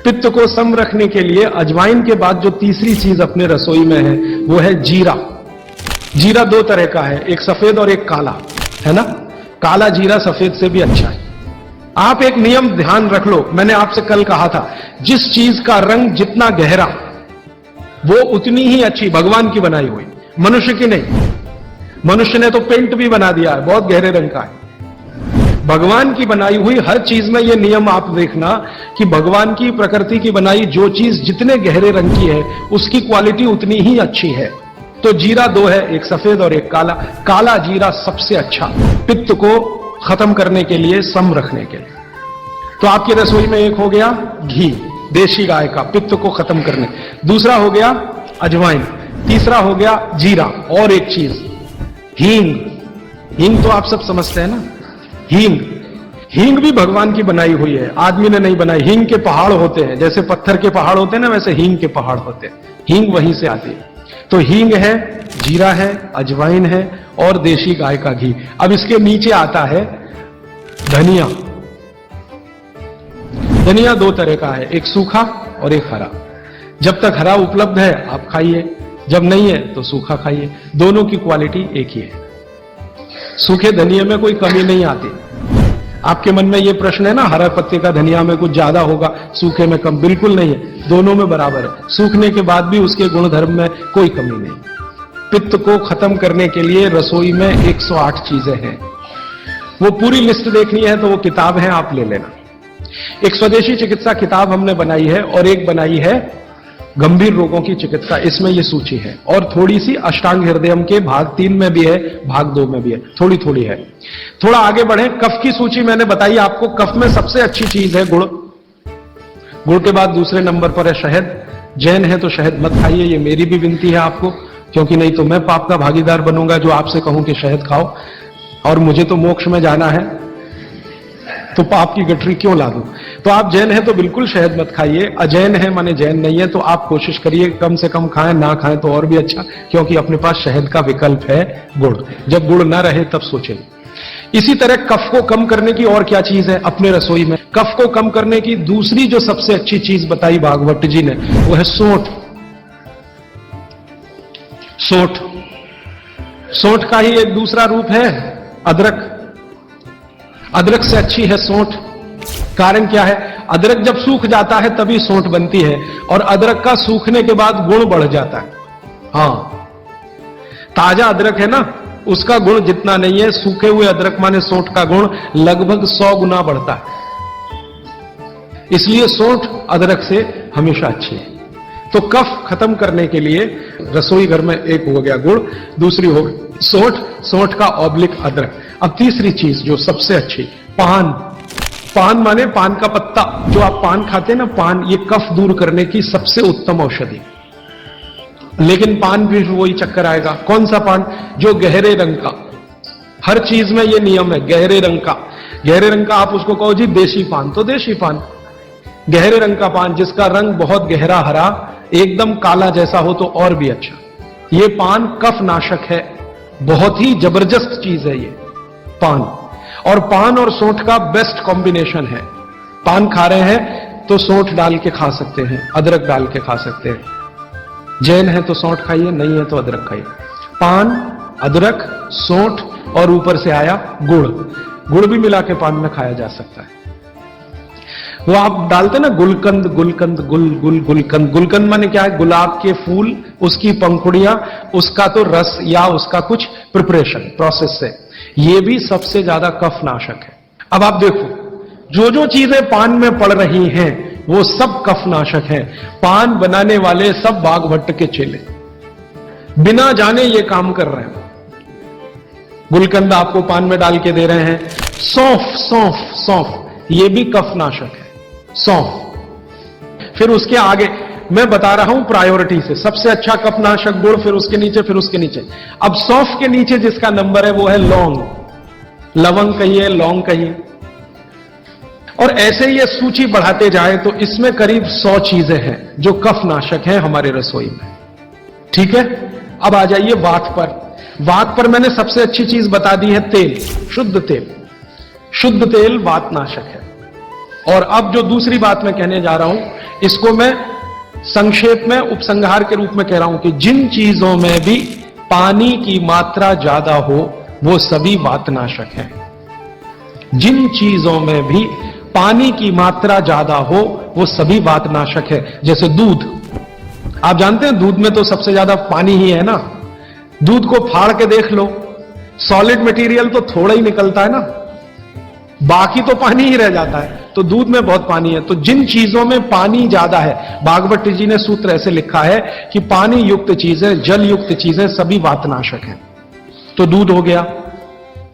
पित्त को सम रखने के लिए अजवाइन के बाद जो तीसरी चीज अपने रसोई में है वो है जीरा। जीरा दो तरह का है, एक सफेद और एक काला, है ना। काला जीरा सफेद से भी अच्छा है। आप एक नियम ध्यान रख लो, मैंने आपसे कल कहा था, जिस चीज का रंग जितना गहरा वो उतनी ही अच्छी, भगवान की बनाई हुई, मनुष्य की नहीं। मनुष्य ने तो पेंट भी बना दिया है, बहुत गहरे रंग का है। भगवान की बनाई हुई हर चीज में ये नियम आप देखना कि भगवान की प्रकृति की बनाई जो चीज जितने गहरे रंग की है उसकी क्वालिटी उतनी ही अच्छी है। तो जीरा दो है, एक सफेद और एक काला। काला जीरा सबसे अच्छा, पित्त को खत्म करने के लिए, सम रखने के लिए। तो आपकी रसोई में एक हो गया घी, देशी गाय का, पित्त को खत्म करने। दूसरा हो गया अजवाइन। तीसरा हो गया जीरा। और एक चीज हींग। हींग तो आप सब समझते हैं ना, हींग। हींग भी भगवान की बनाई हुई है, आदमी ने नहीं बनाई। हींग के पहाड़ होते हैं, जैसे पत्थर के पहाड़ होते हैं ना, वैसे हींग के पहाड़ होते हैं। हींग वहीं से आती है। तो हींग है, जीरा है, अजवाइन है और देशी गाय का घी। अब इसके नीचे आता है धनिया। धनिया दो तरह का है, एक सूखा और एक हरा। जब तक हरा उपलब्ध है आप खाइए, जब नहीं है तो सूखा खाइए, दोनों की क्वालिटी एक ही है। सूखे धनिया में कोई कमी नहीं आती। आपके मन में यह प्रश्न है ना, हरा पत्ते का धनिया में कुछ ज्यादा होगा, सूखे में कम, बिल्कुल नहीं है, दोनों में बराबर है। सूखने के बाद भी उसके गुणधर्म में कोई कमी नहीं। पित्त को खत्म करने के लिए रसोई में 108 चीजें हैं। वो पूरी लिस्ट देखनी है तो वो किताब है, आप ले लेना। एक स्वदेशी चिकित्सा किताब हमने बनाई है और एक बनाई है गंभीर रोगों की चिकित्सा, इसमें यह सूची है। और थोड़ी सी अष्टांग हृदयम के भाग 3 में भी है, भाग 2 में भी है, थोड़ी थोड़ी है। थोड़ा आगे बढ़े, कफ की सूची मैंने बताई आपको। कफ में सबसे अच्छी चीज है गुड़। गुड़ के बाद दूसरे नंबर पर है शहद। जैन है तो शहद मत खाइए, ये मेरी भी विनती है आपको, क्योंकि नहीं तो मैं पाप का भागीदार बनूंगा जो आपसे कहूं कि शहद खाओ, और मुझे तो मोक्ष में जाना है, तो पाप की गठरी क्यों ला दूं। तो आप जैन हैं तो बिल्कुल शहद मत खाइए। अजैन है माने जैन नहीं है तो आप कोशिश करिए कम से कम खाएं, ना खाएं तो और भी अच्छा, क्योंकि अपने पास शहद का विकल्प है गुड़। जब गुड़ ना रहे तब सोचें। इसी तरह कफ को कम करने की और क्या चीज है अपने रसोई में। कफ को कम करने की दूसरी जो सबसे अच्छी चीज बताई भागवत जी ने वो है सोंठ। सोंठ, सोंठ का ही एक दूसरा रूप है अदरक। अदरक से अच्छी है सोंठ। कारण क्या है, अदरक जब सूख जाता है तभी सोंठ बनती है, और अदरक का सूखने के बाद गुण बढ़ जाता है। हां, ताजा अदरक है ना, उसका गुण जितना नहीं है, सूखे हुए अदरक माने सोंठ का गुण लगभग 100 गुना बढ़ता है। इसलिए सोंठ अदरक से हमेशा अच्छी है। तो कफ खत्म करने के लिए रसोई घर में एक हो गया गुड़, दूसरी हो गई सोंठ, सोंठ का ऑब्लिक अदरक। अब तीसरी चीज जो सबसे अच्छी, पान। पान माने पान का पत्ता, जो आप पान खाते हैं ना, पान, ये कफ दूर करने की सबसे उत्तम औषधि। लेकिन पान भी वही चक्कर आएगा। कौन सा पान? जो गहरे रंग का। हर चीज में ये नियम है, गहरे रंग का। गहरे रंग का आप उसको कहो जी देशी पान, तो देशी पान। गहरे रंग का पान जिसका रंग बहुत गहरा हरा, एकदम काला जैसा हो तो और भी अच्छा। ये पान कफ नाशक है, बहुत ही जबरदस्त चीज है ये पान। और पान और सोंठ का बेस्ट कॉम्बिनेशन है। पान खा रहे हैं तो सोंठ डाल के खा सकते हैं, अदरक डाल के खा सकते हैं। जैन है तो सोंठ खाइए, नहीं है तो अदरक खाइए। पान, अदरक, सोंठ और ऊपर से आया गुड़। गुड़ भी मिला के पान में खाया जा सकता है। वो आप डालते ना गुलकंद, गुलकंद, गुलकंद। गुलकंद माने क्या है? गुलाब के फूल, उसकी पंखुड़ियां, उसका तो रस या उसका कुछ प्रिपरेशन प्रोसेस से, ये भी सबसे ज्यादा कफ नाशक है। अब आप देखो, जो जो चीजें पान में पड़ रही हैं वो सब कफ नाशक है। पान बनाने वाले सब बाघभट्ट के चेले, बिना जाने ये काम कर रहे हैं। गुलकंद आपको पान में डाल के दे रहे हैं। सौंफ, सौंफ, सौंफ, ये भी कफ नाशक है, सौंफ। फिर उसके आगे मैं बता रहा हूं प्रायोरिटी से, सबसे अच्छा कफनाशक गुड़, फिर उसके नीचे, फिर उसके नीचे। अब सौंफ के नीचे जिसका नंबर है वो है लौंग। लवंग कहिए, लौंग कहिए, और ऐसे ये सूची बढ़ाते जाए तो इसमें करीब 100 चीजें हैं जो कफनाशक हैं हमारे रसोई में। ठीक है, अब आ जाइए वात पर। वात पर मैंने सबसे अच्छी चीज बता दी है तेल, शुद्ध तेल। शुद्ध तेल वातनाशक है। और अब जो दूसरी बात मैं कहने जा रहा हूं, इसको मैं संक्षेप में उपसंहार के रूप में कह रहा हूं कि जिन चीजों में भी पानी की मात्रा ज्यादा हो वो सभी वातनाशक हैं। जिन चीजों में भी पानी की मात्रा ज्यादा हो वो सभी वातनाशक है। जैसे दूध, आप जानते हैं दूध में तो सबसे ज्यादा पानी ही है ना। दूध को फाड़ के देख लो, सॉलिड मटेरियल तो थोड़ा ही निकलता है ना, बाकी तो पानी ही रह जाता है। तो दूध में बहुत पानी है। तो जिन चीजों में पानी ज्यादा है, भागवत जी ने सूत्र ऐसे लिखा है कि पानी युक्त चीजें, जल युक्त चीजें सभी वातनाशक हैं। तो दूध हो गया,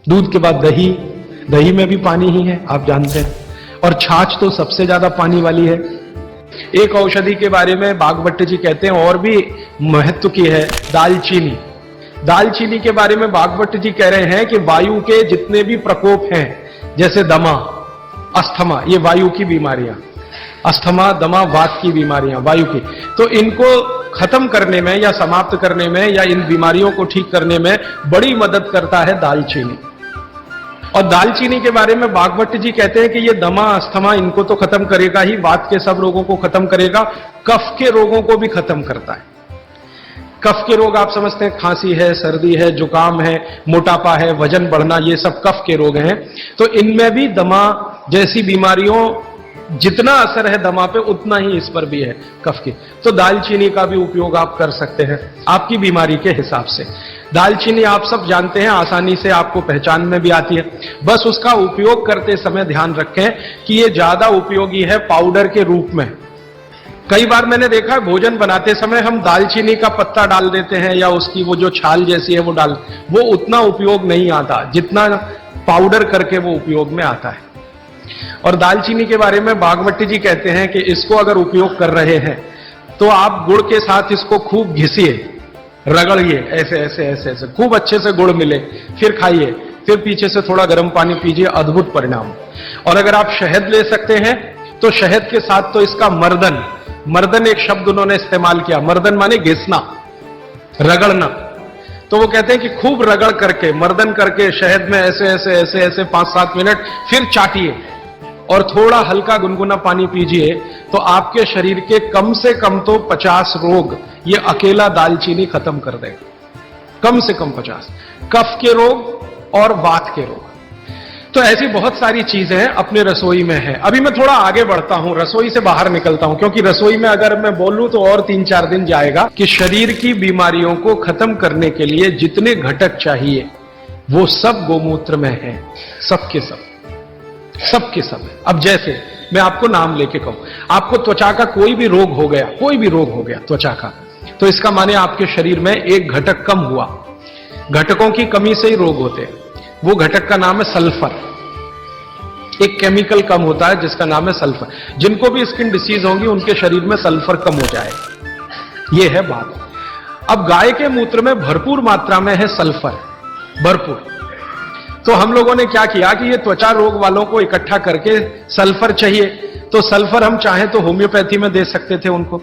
दूध के बाद दही, दही में भी पानी ही है, आप जानते हैं। और छाछ तो सबसे ज्यादा पानी वाली है। एक औषधि के बारे में भागवत जी कहते हैं और भी महत्व की है, दालचीनी। दालचीनी के बारे में भागवत जी कह रहे हैं कि वायु के जितने भी प्रकोप हैं, जैसे दमा, अस्थमा, ये वायु की बीमारियां, अस्थमा, दमा, वात की बीमारियां वायु की, तो इनको खत्म करने में या समाप्त करने में या इन बीमारियों को ठीक करने में बड़ी मदद करता है दालचीनी। और दालचीनी के बारे में भागवत जी कहते हैं कि ये दमा, अस्थमा इनको तो खत्म करेगा ही, वात के सब रोगों को खत्म करेगा, कफ के रोगों को भी खत्म करता है। कफ के रोग आप समझते हैं, खांसी है, सर्दी है, जुकाम है, मोटापा है, वजन बढ़ना, ये सब कफ के रोग हैं। तो इनमें भी दमा जैसी बीमारियों जितना असर है दमा पे उतना ही इस पर भी है, कफ की। तो दालचीनी का भी उपयोग आप कर सकते हैं आपकी बीमारी के हिसाब से। दालचीनी आप सब जानते हैं, आसानी से आपको पहचान में भी आती है। बस उसका उपयोग करते समय ध्यान रखें कि ये ज्यादा उपयोगी है पाउडर के रूप में। कई बार मैंने देखा है भोजन बनाते समय हम दालचीनी का पत्ता डाल देते हैं या उसकी वो जो छाल जैसी है वो डाल, वो उतना उपयोग नहीं आता जितना पाउडर करके वो उपयोग में आता है। और दालचीनी के बारे में भागवत जी कहते हैं कि इसको अगर उपयोग कर रहे हैं तो आप गुड़ के साथ इसको खूब घिसिए, रगड़िए, ऐसे ऐसे ऐसे ऐसे खूब अच्छे से गुड़ मिले, फिर खाइए, फिर पीछे से थोड़ा गर्म पानी पीजिए, अद्भुत परिणाम। और अगर आप शहद ले सकते हैं तो शहद के साथ तो इसका मर्दन, मर्दन एक शब्द उन्होंने इस्तेमाल किया, मर्दन माने घिसना, रगड़ना। तो वो कहते हैं कि खूब रगड़ करके, मर्दन करके शहद में ऐसे ऐसे ऐसे ऐसे 5-7 मिनट, फिर चाटिए और थोड़ा हल्का गुनगुना पानी पीजिए, तो आपके शरीर के कम से कम तो 50 रोग ये अकेला दालचीनी खत्म कर देगा। कम से कम 50 कफ के रोग और वात के रोग। तो ऐसी बहुत सारी चीजें अपने रसोई में है। अभी मैं थोड़ा आगे बढ़ता हूं, रसोई से बाहर निकलता हूं, क्योंकि रसोई में अगर मैं बोलूं तो और 3-4 दिन जाएगा। कि शरीर की बीमारियों को खत्म करने के लिए जितने घटक चाहिए वो सब गोमूत्र में है, सबके सब, सबके सब। अब जैसे मैं आपको नाम लेके कहूं, आपको त्वचा का कोई भी रोग हो गया, कोई भी रोग हो गया त्वचा का, तो इसका माने आपके शरीर में एक घटक कम हुआ। घटकों की कमी से ही रोग होते हैं। वो घटक का नाम है सल्फर। एक केमिकल कम होता है जिसका नाम है सल्फर। जिनको भी स्किन डिसीज होंगी उनके शरीर में सल्फर कम हो जाएगा, ये है बात। अब गाय के मूत्र में भरपूर मात्रा में है सल्फर, भरपूर। तो हम लोगों ने क्या किया कि ये त्वचा रोग वालों को इकट्ठा करके सल्फर चाहिए, तो सल्फर हम चाहे तो होम्योपैथी में दे सकते थे उनको,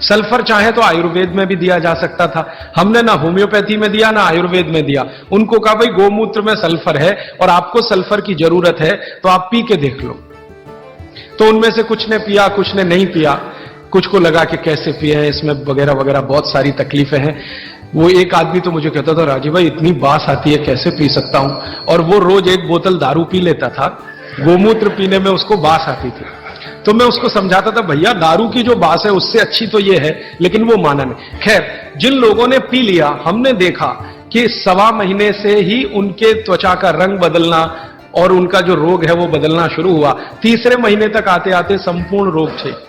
सल्फर चाहे तो आयुर्वेद में भी दिया जा सकता था। हमने ना होम्योपैथी में दिया ना आयुर्वेद में दिया। उनको कहा भाई गोमूत्र में सल्फर है और आपको सल्फर की जरूरत है तो आप पी के देख लो। तो उनमें से कुछ ने पिया, कुछ ने नहीं पिया, कुछ को लगा कि कैसे पिया है, इसमें वगैरह वगैरह बहुत सारी तकलीफें हैं। वो एक आदमी तो मुझे कहता था, राजीव भाई इतनी बास आती है, कैसे पी सकता हूं। और वो रोज एक बोतल दारू पी लेता था, गोमूत्र पीने में उसको बास आती थी। तो मैं उसको समझाता था, भैया दारू की जो बास है उससे अच्छी तो ये है, लेकिन वो माना नहीं। खैर, जिन लोगों ने पी लिया, हमने देखा कि 1.25 महीने से ही उनके त्वचा का रंग बदलना और उनका जो रोग है वो बदलना शुरू हुआ। 3रे महीने तक आते आते संपूर्ण रोग ठीक।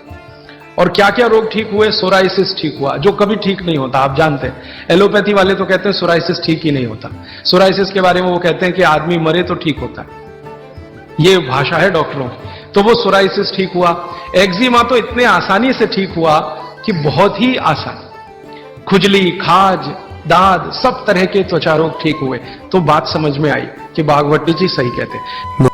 और क्या क्या रोग ठीक हुए? सोराइसिस ठीक हुआ, जो कभी ठीक नहीं होता, आप जानते हैं। एलोपैथी वाले तो कहते हैं सोराइसिस ठीक ही नहीं होता। सोराइसिस के बारे में वो कहते हैं कि आदमी मरे तो ठीक होता है, ये भाषा है डॉक्टरों की। तो वो सोराइसिस ठीक हुआ। एक्जिमा तो इतने आसानी से ठीक हुआ कि बहुत ही आसान। खुजली, खाज, दाद, सब तरह के त्वचा रोग ठीक हुए। तो बात समझ में आई कि भागवत जी सही कहते हैं।